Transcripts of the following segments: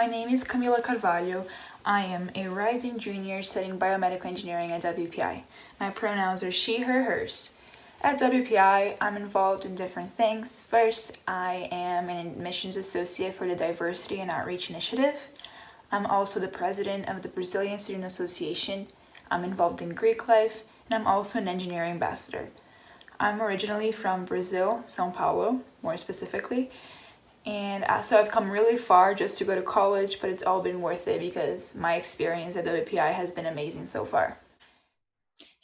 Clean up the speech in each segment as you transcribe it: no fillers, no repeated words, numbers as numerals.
my name is Camila Carvalho. I am a rising junior studying biomedical engineering at WPI. My pronouns are she, her, hers. At WPI, I'm involved in different things. First, I am an admissions associate for the Diversity and Outreach Initiative. I'm also the president of the Brazilian Student Association. I'm involved in Greek life, and I'm also an engineering ambassador. I'm originally from Brazil, São Paulo, more specifically, and so I've come really far just to go to college, but it's all been worth it because my experience at WPI has been amazing so far.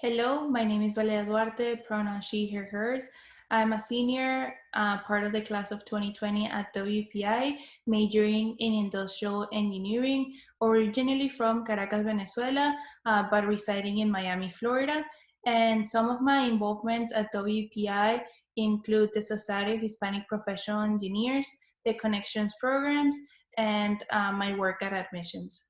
Hello, my name is Valeria Duarte, pronoun she, her, hers. I'm a senior, part of the class of 2020 at WPI, majoring in industrial engineering, originally from Caracas, Venezuela, but residing in Miami, Florida. And some of my involvements at WPI include the Society of Hispanic Professional Engineers, the Connections programs, and my work at admissions.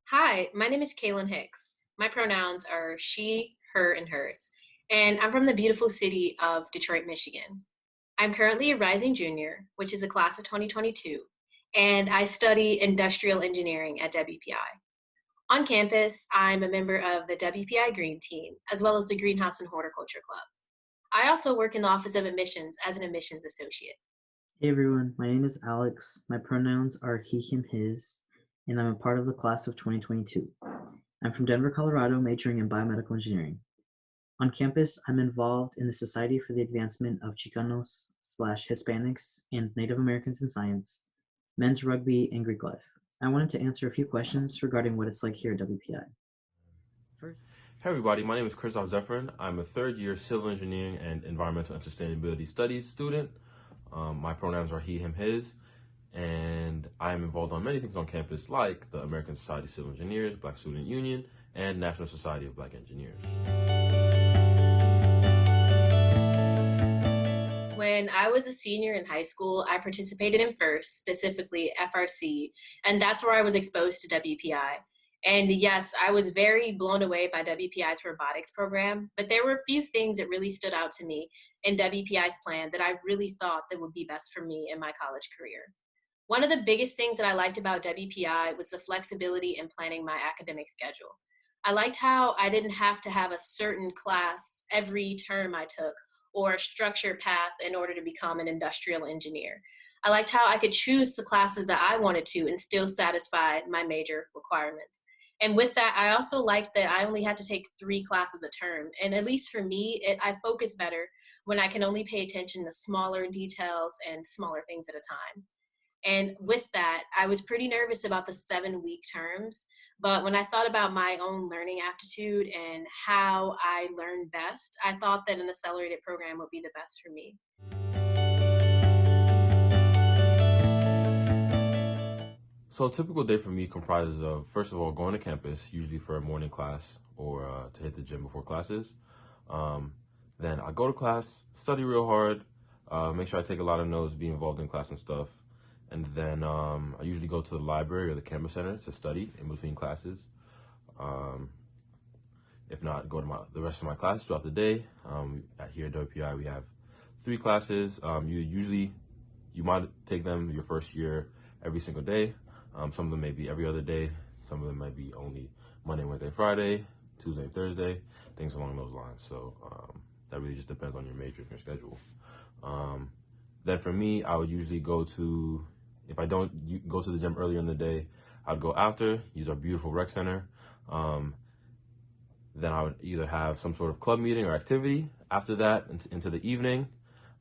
Hi, my name is Kaylin Hicks. My pronouns are she, her, and hers, and I'm from the beautiful city of Detroit, Michigan. I'm currently a rising junior, which is a class of 2022, and I study industrial engineering at WPI. On campus, I'm a member of the WPI Green Team, as well as the Greenhouse and Horticulture Club. I also work in the Office of Admissions as an admissions associate. Hey everyone, my name is Alex. My pronouns are he, him, his, and I'm a part of the class of 2022. I'm from Denver, Colorado, majoring in biomedical engineering. On campus, I'm involved in the Society for the Advancement of Chicanos/Hispanics and Native Americans in Science, men's rugby, and Greek life. I wanted to answer a few questions regarding what it's like here at WPI. First, hey everybody, my name is Christoph Zephyrin. I'm a third year civil engineering and environmental and sustainability studies student. My pronouns are he, him, his, and I am involved on many things on campus like the American Society of Civil Engineers, Black Student Union, and National Society of Black Engineers. When I was a senior in high school, I participated in FIRST, specifically FRC, and that's where I was exposed to WPI. And yes, I was very blown away by WPI's robotics program, but there were a few things that really stood out to me in WPI's plan that I really thought that would be best for me in my college career. One of the biggest things that I liked about WPI was the flexibility in planning my academic schedule. I liked how I didn't have to have a certain class every term I took or a structured path in order to become an industrial engineer. I liked how I could choose the classes that I wanted to and still satisfy my major requirements. And with that, I also liked that I only had to take 3 classes a term. And at least for me, I focus better when I can only pay attention to smaller details and smaller things at a time. And with that, I was pretty nervous about the 7-week terms. But when I thought about my own learning aptitude and how I learn best, I thought that an accelerated program would be the best for me. So a typical day for me comprises of, first of all, going to campus, usually for a morning class or to hit the gym before classes. Then I go to class, study real hard, make sure I take a lot of notes, be involved in class and stuff. And then I usually go to the library or the campus center to study in between classes. If not, go to the rest of my classes throughout the day. Here at WPI, we have 3 classes. You might take them your first year every single day. Some of them may be every other day. Some of them might be only Monday, Wednesday, Friday, Tuesday, and Thursday, things along those lines. So that really just depends on your major and your schedule. Then for me, I would usually if I don't go to the gym earlier in the day, I'd go after, use our beautiful rec center. Then I would either have some sort of club meeting or activity after that into the evening.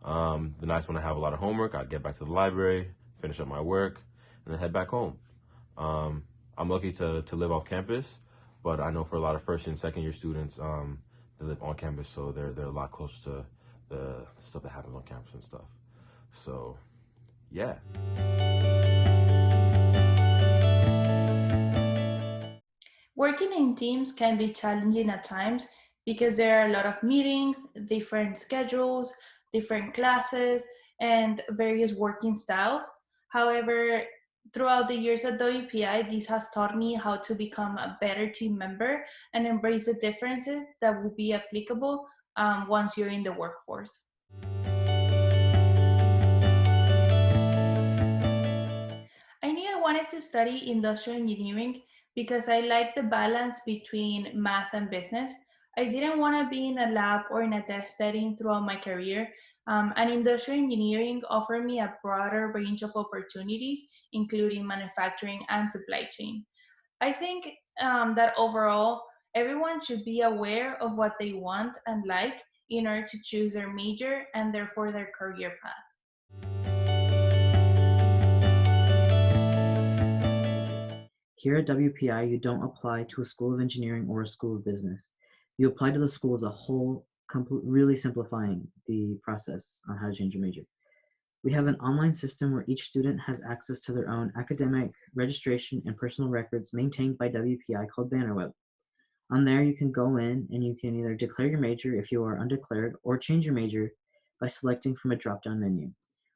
The nights when I have a lot of homework, I'd get back to the library, finish up my work, and then head back home. I'm lucky to live off campus, but I know for a lot of first and second year students, they live on campus, so they're a lot closer to the stuff that happens on campus and stuff. So, yeah. Working in teams can be challenging at times because there are a lot of meetings, different schedules, different classes, and various working styles. However, throughout the years at WPI, this has taught me how to become a better team member and embrace the differences that will be applicable once you're in the workforce. I wanted to study industrial engineering because I like the balance between math and business. I didn't want to be in a lab or in a test setting throughout my career, and industrial engineering offered me a broader range of opportunities, including manufacturing and supply chain. I think that overall, everyone should be aware of what they want and like in order to choose their major and therefore their career path. Here at WPI, you don't apply to a school of engineering or a school of business. You apply to the school as a whole, really simplifying the process on how to change your major. We have an online system where each student has access to their own academic registration and personal records maintained by WPI called Bannerweb. On there, you can go in and you can either declare your major if you are undeclared or change your major by selecting from a drop-down menu.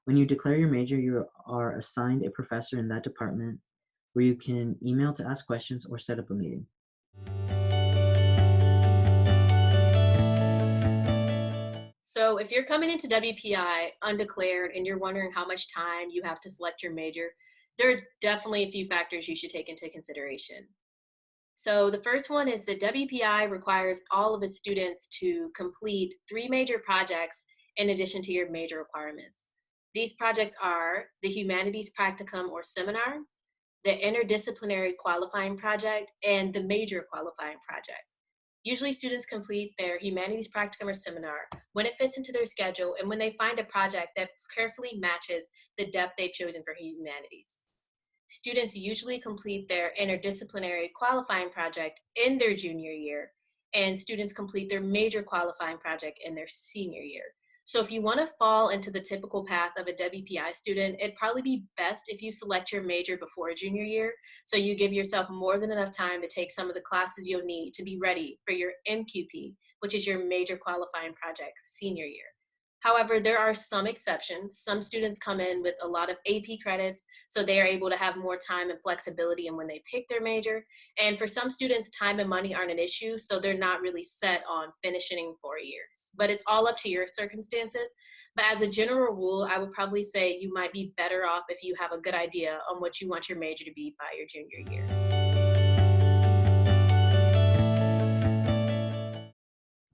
When you declare your major, you are assigned a professor in that department where you can email to ask questions or set up a meeting. So if you're coming into WPI undeclared and you're wondering how much time you have to select your major, there are definitely a few factors you should take into consideration. So the first one is that WPI requires all of its students to complete 3 major projects in addition to your major requirements. These projects are the Humanities Practicum or Seminar, the Interdisciplinary Qualifying Project, and the Major Qualifying Project. Usually students complete their Humanities Practicum or Seminar when it fits into their schedule and when they find a project that carefully matches the depth they've chosen for humanities. Students usually complete their Interdisciplinary Qualifying Project in their junior year, and students complete their Major Qualifying Project in their senior year. So if you want to fall into the typical path of a WPI student, it'd probably be best if you select your major before junior year, so you give yourself more than enough time to take some of the classes you'll need to be ready for your MQP, which is your Major Qualifying Project senior year. However, there are some exceptions. Some students come in with a lot of AP credits, so they are able to have more time and flexibility in when they pick their major. And for some students, time and money aren't an issue, so they're not really set on finishing 4 years. But it's all up to your circumstances. But as a general rule, I would probably say you might be better off if you have a good idea on what you want your major to be by your junior year.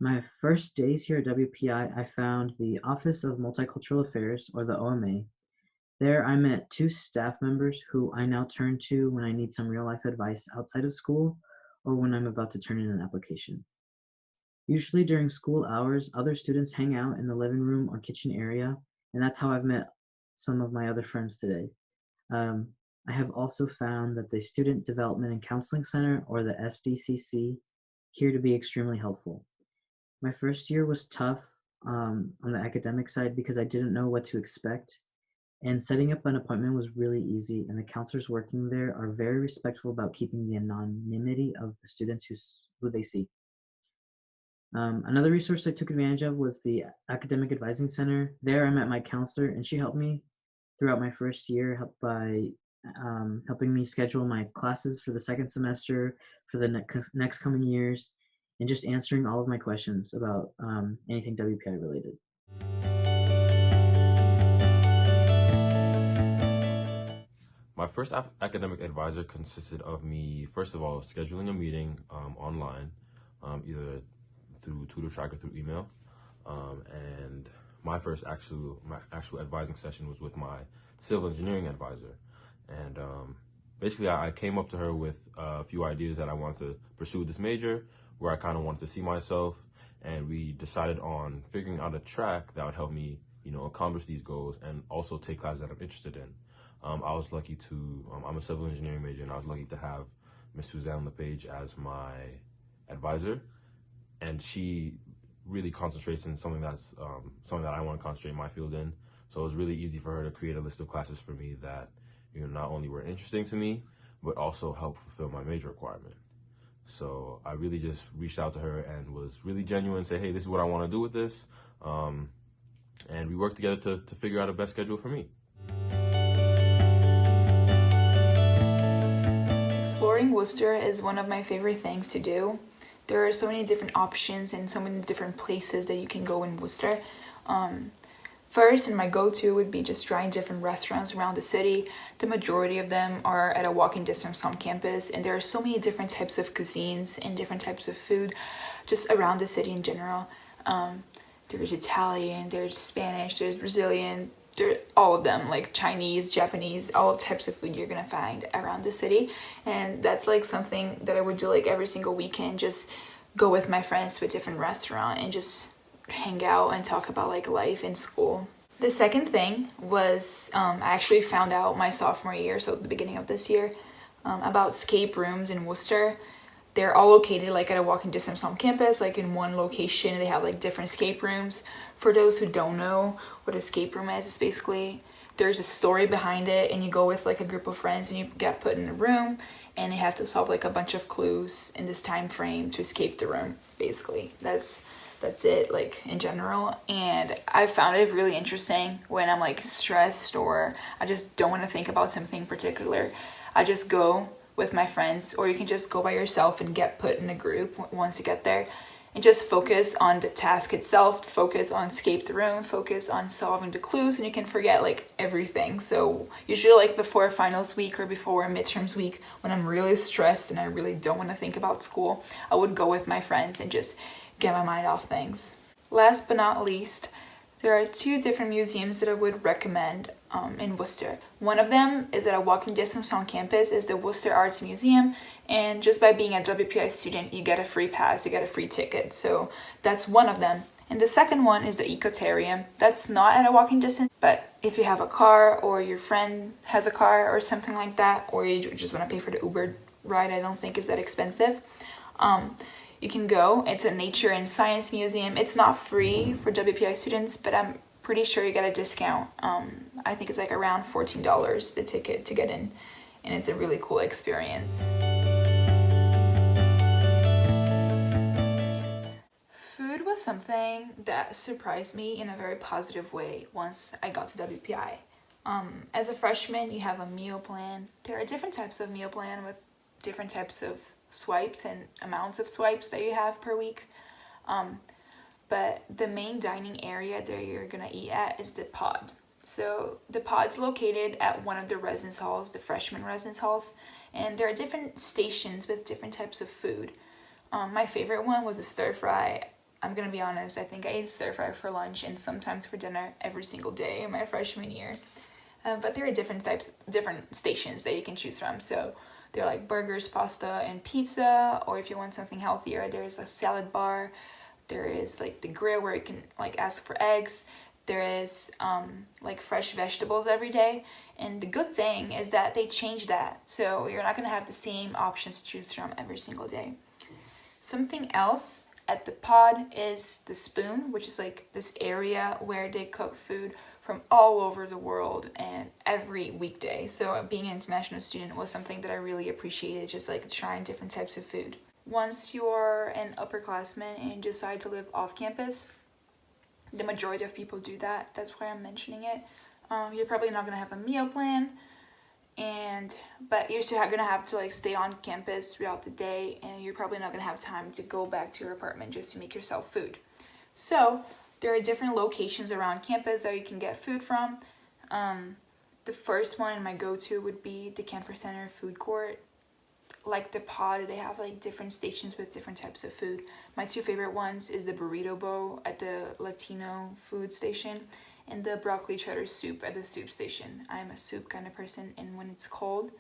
My first days here at WPI, I found the Office of Multicultural Affairs, or the OMA. There I met 2 staff members who I now turn to when I need some real-life advice outside of school or when I'm about to turn in an application. Usually during school hours, other students hang out in the living room or kitchen area, and that's how I've met some of my other friends today. I have also found that the Student Development and Counseling Center, or the SDCC, here to be extremely helpful. My first year was tough on the academic side because I didn't know what to expect, and setting up an appointment was really easy, and the counselors working there are very respectful about keeping the anonymity of the students who they see. Another resource I took advantage of was the Academic Advising Center. There I met my counselor, and she helped me throughout my first year by helping me schedule my classes for the second semester, for the next coming years, and just answering all of my questions about anything WPI related. My first academic advisor consisted of me, first of all, scheduling a meeting online, either through TutorTrack or through email. And my actual advising session was with my civil engineering advisor. And basically, I came up to her with a few ideas that I wanted to pursue this major, where I kind of wanted to see myself, and we decided on figuring out a track that would help me, accomplish these goals and also take classes that I'm interested in. I was lucky to, I'm a civil engineering major, and I was lucky to have Miss Suzanne LePage as my advisor, and she really concentrates in something that's something that I want to concentrate my field in. So it was really easy for her to create a list of classes for me that, not only were interesting to me, but also help fulfill my major requirement. So I really just reached out to her and was really genuine, say, hey, this is what I want to do with this. And we worked together to figure out a best schedule for me. Exploring Worcester is one of my favorite things to do. There are so many different options and so many different places that you can go in Worcester. First, and my go-to would be just trying different restaurants around the city. The majority of them are at a walking distance from campus, and there are so many different types of cuisines and different types of food just around the city in general. There's Italian, there's Spanish, there's Brazilian, all of them, like Chinese, Japanese, all types of food you're gonna find around the city. And that's like something that I would do like every single weekend, just go with my friends to a different restaurant and just hang out and talk about like life in school. The second thing was I actually found out my sophomore year, so at the beginning of this year, about escape rooms in Worcester. They're all located like at a walking distance on campus, like in one location. They have like different escape rooms. For those who don't know what escape room is, it's basically there's a story behind it, and you go with like a group of friends and you get put in a room and you have to solve like a bunch of clues in this time frame to escape the room. Basically, that's it, like in general. And I found it really interesting when I'm like stressed or I just don't want to think about something particular. I just go with my friends, or you can just go by yourself and get put in a group once you get there, and just focus on the task itself, focus on escape the room, focus on solving the clues, and you can forget like everything. So usually like before finals week or before midterms week, when I'm really stressed and I really don't want to think about school, I would go with my friends and just get my mind off things. Last but not least, there are 2 different museums that I would recommend in Worcester. One of them is at a walking distance on campus, is the Worcester Arts Museum, and just by being a WPI student, you get a free pass, you get a free ticket. So that's one of them. And the second one is the Ecotarium. That's not at a walking distance, but if you have a car or your friend has a car or something like that, or you just want to pay for the Uber ride, I don't think it's that expensive. You can go. It's a nature and science museum. It's not free for WPI students, but I'm pretty sure you get a discount. I think it's like around $14 the ticket to get in, and it's a really cool experience. Food was something that surprised me in a very positive way once I got to WPI. As a freshman, you have a meal plan. There are different types of meal plan with different types of swipes and amounts of swipes that you have per week. But the main dining area that you're gonna eat at is the pod. So the pod's located at one of the residence halls, the freshman residence halls, and there are different stations with different types of food. My favorite one was a stir fry. I'm gonna be honest, I think I ate stir fry for lunch and sometimes for dinner every single day in my freshman year. But there are different stations that you can choose from. So they're like burgers, pasta, and pizza, or if you want something healthier, there's a salad bar. There is like the grill where you can like ask for eggs. There is like fresh vegetables every day. And the good thing is that they change that. So you're not gonna have the same options to choose from every single day. Something else at the pod is the Spoon, which is like this area where they cook food from all over the world and every weekday. So being an international student was something that I really appreciated, just like trying different types of food. Once you're an upperclassman and decide to live off campus, the majority of people do that. That's why I'm mentioning it. You're probably not gonna have a meal plan, but you're still gonna have to like stay on campus throughout the day, and you're probably not gonna have time to go back to your apartment just to make yourself food. So there are different locations around campus that you can get food from. The first one and my go-to would be the Campus Center food court. Like the pod, they have like different stations with different types of food. My 2 favorite ones is the burrito bowl at the Latino food station and the broccoli cheddar soup at the soup station. I'm a soup kind of person, and when it's cold,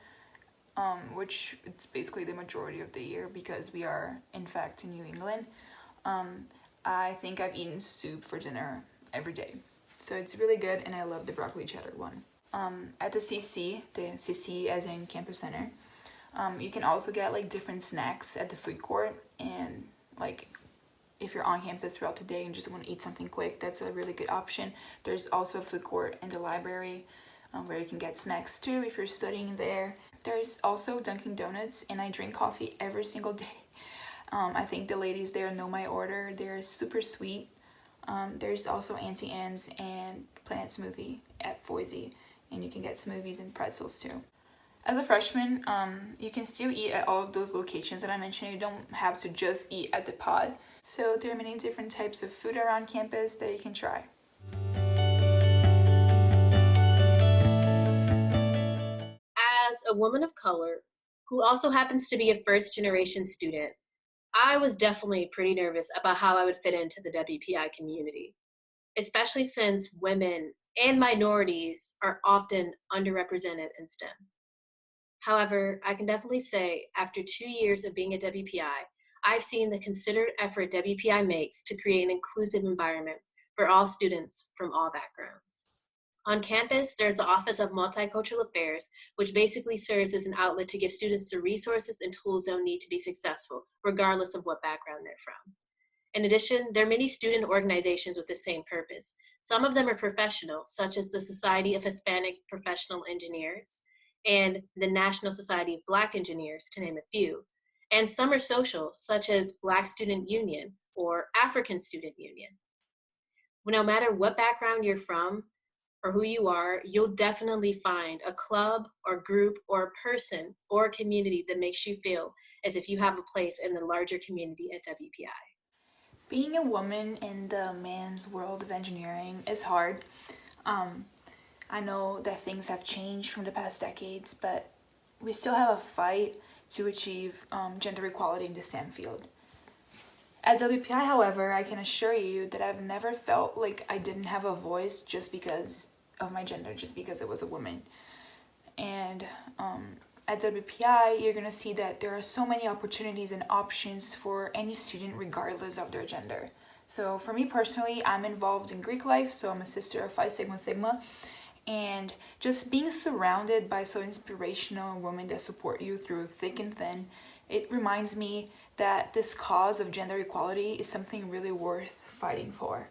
which it's basically the majority of the year because we are in fact in New England, I think I've eaten soup for dinner every day. So it's really good, and I love the broccoli cheddar one. At the CC as in Campus Center, you can also get like different snacks at the food court, and like if you're on campus throughout the day and just want to eat something quick, that's a really good option. There's also a food court in the library where you can get snacks too if you're studying there. There's also Dunkin' Donuts, and I drink coffee every single day. I think the ladies there know my order. They're super sweet. There's also Auntie Anne's and Planet Smoothie at Foisey, and you can get smoothies and pretzels too. As a freshman, you can still eat at all of those locations that I mentioned. You don't have to just eat at the pod. So there are many different types of food around campus that you can try. a woman of color who also happens to be a first generation student, I was definitely pretty nervous about how I would fit into the WPI community, especially since women and minorities are often underrepresented in STEM. However, I can definitely say after 2 years of being at WPI, I've seen the considered effort WPI makes to create an inclusive environment for all students from all backgrounds. On campus, there's the Office of Multicultural Affairs, which basically serves as an outlet to give students the resources and tools they'll need to be successful, regardless of what background they're from. In addition, there are many student organizations with the same purpose. Some of them are professional, such as the Society of Hispanic Professional Engineers and the National Society of Black Engineers, to name a few. And some are social, such as Black Student Union or African Student Union. No matter what background you're from or who you are, you'll definitely find a club or group or a person or a community that makes you feel as if you have a place in the larger community at WPI. Being a woman in the man's world of engineering is hard. I know that things have changed from the past decades, but we still have a fight to achieve gender equality in the STEM field. At WPI, however, I can assure you that I've never felt like I didn't have a voice just because of my gender, just because it was a woman. And at WPI, you're going to see that there are so many opportunities and options for any student regardless of their gender. So for me personally, I'm involved in Greek life, so I'm a sister of Phi Sigma Sigma. And just being surrounded by so inspirational women that support you through thick and thin, it reminds me that this cause of gender equality is something really worth fighting for.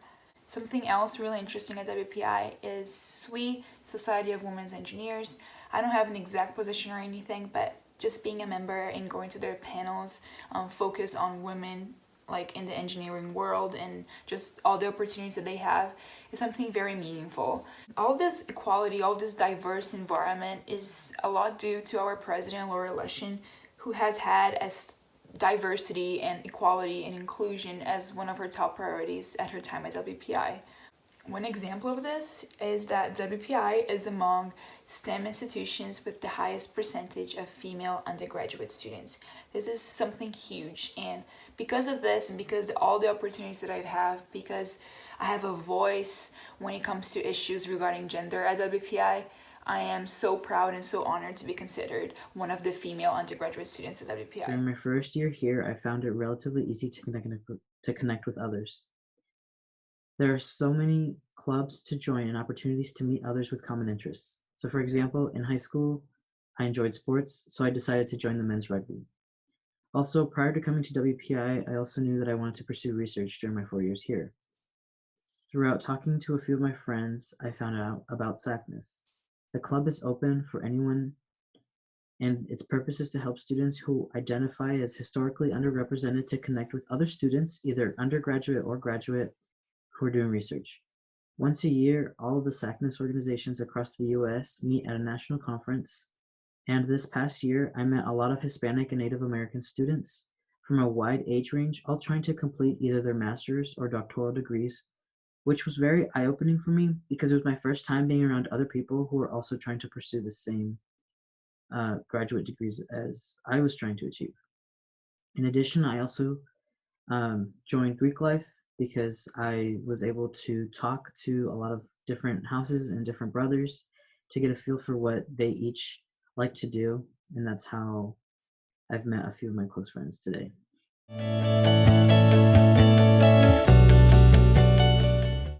Something else really interesting at WPI is SWE, Society of Women's Engineers. I don't have an exact position or anything, but just being a member and going to their panels focus on women like in the engineering world and just all the opportunities that they have is something very meaningful. All this equality, all this diverse environment is a lot due to our president, Laura Leshin, who has had as diversity and equality and inclusion as one of her top priorities at her time at WPI. One example of this is that WPI is among STEM institutions with the highest percentage of female undergraduate students. This is something huge, and because of this and because of all the opportunities that I have, because I have a voice when it comes to issues regarding gender at WPI, I am so proud and so honored to be considered one of the female undergraduate students at WPI. During my first year here, I found it relatively easy to connect with others. There are so many clubs to join and opportunities to meet others with common interests. So for example, in high school, I enjoyed sports, so I decided to join the men's rugby. Also, prior to coming to WPI, I also knew that I wanted to pursue research during my 4 years here. Throughout talking to a few of my friends, I found out about SACNAS. The club is open for anyone, and its purpose is to help students who identify as historically underrepresented to connect with other students, either undergraduate or graduate, who are doing research. Once a year, all of the SACNAS organizations across the US meet at a national conference, and this past year, I met a lot of Hispanic and Native American students from a wide age range, all trying to complete either their master's or doctoral degrees, which was very eye-opening for me because it was my first time being around other people who were also trying to pursue the same graduate degrees as I was trying to achieve. In addition, I also joined Greek life because I was able to talk to a lot of different houses and different brothers to get a feel for what they each like to do, and that's how I've met a few of my close friends today.